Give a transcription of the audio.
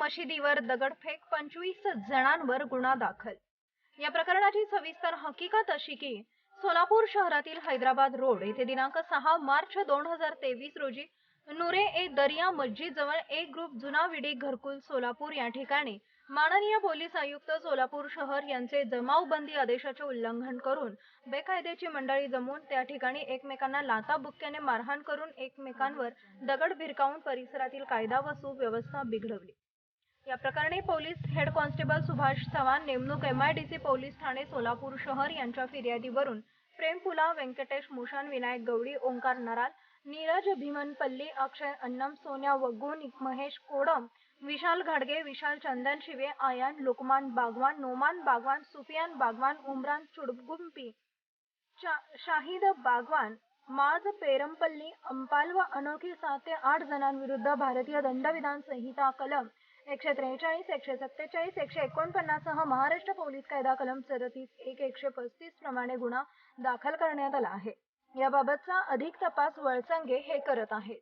मशिदीवर दगडफेक 25 जणांवर गुन्हा दाखल। या प्रकरणाची सविस्तर हकीकत अशी की सोलापूर शहरातील हैदराबाद रोड येथे दिनांक 6 मार्च 2023 रोजी नूरे ए दरिया मस्जिद जवळ एक ग्रुप जुना विडी घरकुल सोलापूर या ठिकाणी माननीय पोलीस आयुक्त सोलापूर शहर यांचे जमावबंदी आदेशाचे उल्लंघन करून बेकायदेची मंडळी जमून त्या ठिकाणी एकमेकांना लाथाबुक्क्याने मारहाण करून एकमेकांवर दगड भिरकावून परिसरातील कायदा व सुव्यवस्था बिघडवली। या प्रकरणी police head constable Subhash Chavan नेमणूक MIDC पोलीस ठाणे सोलापूर शहर यांच्या फिर्यादीवरून प्रेम पुला, व्यंकटेश मुशान, विनायक गवडी, ओंकार नराल, नीरज भीमनपल्ली, अक्षय अन्नम, सोन्या वग्गू, महेश कोडम, विशाल घाडगे, विशाल चंदन शिवे, आयान लुकमान बागवान, नोमान बागवान, सुफियान बागवान, उमरान चुडगुंपी, शाहिद बागवान, माज पेरमपल्ली, अंपाल व अनोखी 7 ते 8 जणांविरुद्ध भारतीय दंडविधान संहिता कलम 143, 147, 149 सह महाराष्ट्र पोलीस कायदा कलम 34, 135 प्रमाणे गुन्हा दाखल करण्यात आला आहे। याबाबतचा अधिक तपास वळसंगे हे करत आहेत।